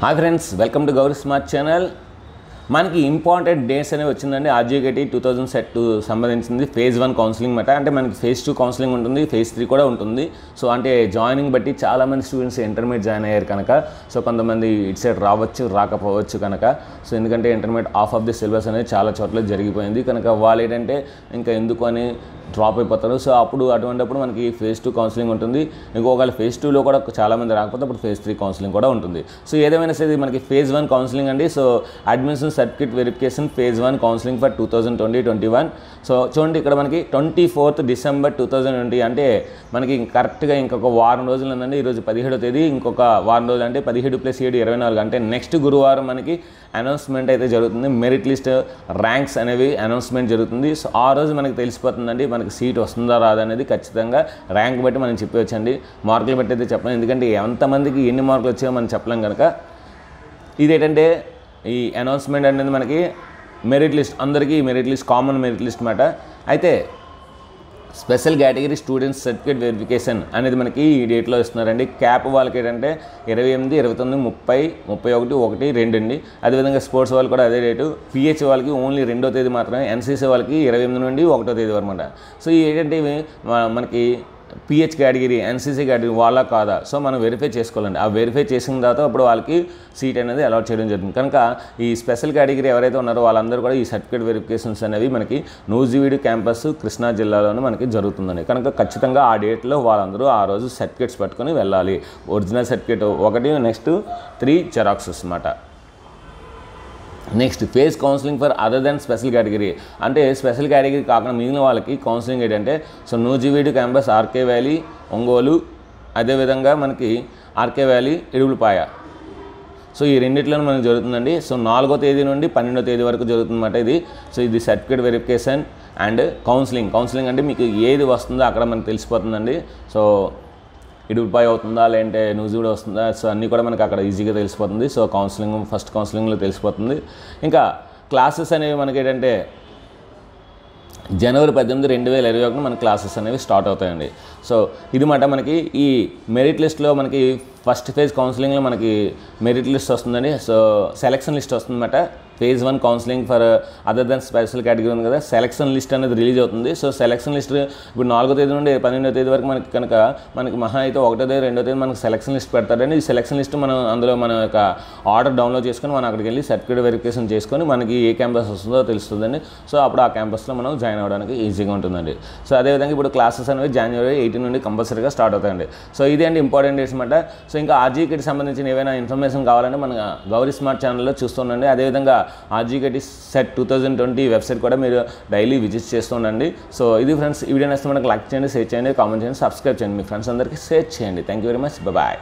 Hi friends, welcome to Gauri smart channel. మనకి important dates అనేవి వచ్చిందండి. ఆర్జీకేటీ 2000 సెట్ సంబంధించింది ఫేజ్ 1 కౌన్సిలింగ్ మాట. అంటే మనకి ఫేజ్ 2 కౌన్సిలింగ్ ఉంటుంది, ఫేజ్ 3 కూడా ఉంటుంది. సో అంటే జాయినింగ్ బట్టి చాలామంది స్టూడెంట్స్ ఇంటర్మీడియట్ జాయిన్ అయ్యారు కనుక సో కొంతమంది ఇటు సైడ్ రావచ్చు, రాకపోవచ్చు కనుక సో ఎందుకంటే intermediate of of the syllabus అనేది చాలా చోట్ల జరిగిపోయింది కనుక వాళ్ళు ఏంటంటే ఇంకా ఎందుకు అని డ్రాప్ అయిపోతారు. సో అప్పుడు అటువంటిప్పుడు మనకి ఫేజ్ 2 కౌన్సిలింగ్ ఉంటుంది. ఇంకొకవేళ ఫేజ్ 2లో కూడా చాలామంది రాకపోతే అప్పుడు ఫేజ్ 3 కౌన్సిలింగ్ కూడా ఉంటుంది. సో ఏదేమైనా సరే మనకి ఫేజ్ 1 కౌన్సిలింగ్ అండి. So admission certificate verification phase 1 counselling for 2020-21. So చూడండి ఇక్కడ మనకి 24th December 2020 అంటే మనకి కరెక్ట్గా ఇంకొక వారం రోజులు ఉందండి. ఈరోజు 17వ తేదీ, ఇంకొక వారం రోజులు అంటే 17 + 7 24 అంటే నెక్స్ట్ గురువారం మనకి అనౌన్స్మెంట్ అయితే జరుగుతుంది. మెరిట్ లిస్ట్ ర్యాంక్స్ అనేవి అనౌన్స్మెంట్ జరుగుతుంది. సో ఆ రోజు మనకి తెలిసిపోతుందండి మనకి సీట్ వస్తుందా రాదా అనేది. ఖచ్చితంగా ర్యాంక్ బట్టి మనం చెప్పవచ్చండి, మార్కులు బట్టి అయితే చెప్పలేం. ఎందుకంటే ఎంతమందికి ఎన్ని మార్కులు వచ్చాయో మనం చెప్పలేం కనుక ఇదేంటంటే ఈ అనౌన్స్మెంట్ అనేది మనకి మెరిట్ లిస్ట్ అందరికీ merit list common merit list మాట. అయితే special category students certificate verification అనేది మనకి ఈ డేట్లో ఇస్తున్నారండి. క్యాప్ వాళ్ళకి ఏంటంటే 28, 29, 30, 31, 1, 2 అండి. అదేవిధంగా స్పోర్ట్స్ వాళ్ళు కూడా అదే డేటు. పిహెచ్ వాళ్ళకి ఓన్లీ 2వ తేదీ మాత్రమే. ఎన్సీసీ వాళ్ళకి 28 నుండి 1వ తేదీ వరమాట. సో ఈ ఏంటంటే ఇవి మనకి పిహెచ్ కేటగిరీ, ఎన్సీసీ కేటగిరీ వాళ్ళ కాదా సో మనం వెరిఫై చేసుకోవాలండి. ఆ వెరిఫై చేసిన తర్వాత అప్పుడు వాళ్ళకి సీట్ అనేది అలాట్ చేయడం జరుగుతుంది. కనుక ఈ స్పెషల్ కేటగిరీ ఎవరైతే ఉన్నారో వాళ్ళందరూ కూడా ఈ సర్టిఫికేట్ వెరిఫికేషన్స్ అనేవి మనకి నూజివీడు క్యాంపస్ కృష్ణా జిల్లాలోనే మనకి జరుగుతుందండి. కనుక ఖచ్చితంగా ఆ డేట్లో వాళ్ళందరూ ఆ రోజు సర్టిఫికేట్స్ పట్టుకొని వెళ్ళాలి. ఒరిజినల్ సర్టిఫికేట్ ఒకటి, నెక్స్ట్ 3 జెరాక్సెస్ అన్నమాట. Next phase counselling for other than special category అంటే స్పెషల్ కేటగిరీ కాకుండా మిగిలిన వాళ్ళకి కౌన్సిలింగ్ ఏంటంటే so Nuzvid campus, R K valley, Ongole, అదేవిధంగా మనకి ఆర్కే వ్యాలీ, ఇడుపులపాయ. సో ఈ రెండిట్లోనే మనకి జరుగుతుందండి. సో 4వ తేదీ నుండి 12వ తేదీ వరకు జరుగుతుందన్నమాట ఇది. సో ఇది సర్టిఫికేట్ వెరిఫికేషన్ అండ్ కౌన్సిలింగ్ అంటే మీకు ఏది వస్తుందో అక్కడ మనకు తెలిసిపోతుందండి. సో ఇడుపులపాయ అవుతుందా లేదంటే నూజివీడు వస్తుందా సో అన్నీ కూడా మనకి అక్కడ ఈజీగా తెలిసిపోతుంది. సో ఫస్ట్ కౌన్సిలింగ్లో తెలిసిపోతుంది. ఇంకా క్లాసెస్ అనేవి మనకి ఏంటంటే January 18, 2021 మన క్లాసెస్ అనేవి స్టార్ట్ అవుతాయండి. సో ఇది మాట మనకి ఈ మెరిట్ లిస్ట్లో మనకి ఫస్ట్ ఫేజ్ కౌన్సిలింగ్లో మనకి మెరిట్ లిస్ట్ వస్తుందండి. సో సెలక్షన్ లిస్ట్ వస్తుందన్నమాట. Phase 1 counselling for other than special category ఉంది కదా, సెలక్షన్ లిస్ట్ అనేది రిలీజ్ అవుతుంది. సో సెలక్షన్ లిస్ట్ ఇప్పుడు 4వ తేదీ నుండి 12వ తేదీ వరకు మనకి కనుక మనకి మహా అయితే 1వ తేదీ 2వ తేదీ మనకి సెలక్షన్ లిస్ట్ పెడతారండి. ఈ సెలక్షన్ లిస్ట్ మనం అందులో మన యొక్క ఆర్డర్ డౌన్లోడ్ చేసుకొని మనం అక్కడికి వెళ్ళి సర్టిఫికేట్ వెరిఫికేషన్ చేసుకొని మనకి ఏ క్యాంపస్ వస్తుందో తెలుస్తుందండి. సో అప్పుడు ఆ క్యాంపస్లో మనం జాయిన్ అవ్వడానికి ఈజీగా ఉంటుందండి. సో అదేవిధంగా ఇప్పుడు క్లాసెస్ అనేవి January 18 నుండి కంపల్సరీగా స్టార్ట్ అవుతాయండి. సో ఇదే అండి ఇంపార్టెంట్ డేట్స్ అన్నమాట. సో ఇంకా ఆర్జీకేటీకి సంబంధించిన ఏవైనా ఇన్ఫర్మేషన్ కావాలంటే మన గౌరీ స్మార్ట్ ఛానల్లో చూస్తుండండి. అదేవిధంగా ఆర్జీకేటీ సెట్ 2020 వెబ్సైట్ కూడా మీరు డైలీ విజిట్ చేస్తూ ఉండండి. సో ఇది ఫ్రెండ్స్, ఈ వీడియో నచ్చితే మనకు లైక్ చేయండి, షేర్ చేయండి, కామెంట్ చేయండి, సబ్స్క్రైబ్ చేయండి, మీ ఫ్రెండ్స్ అందరికీ షేర్ చేయండి. Thank you very much, bye.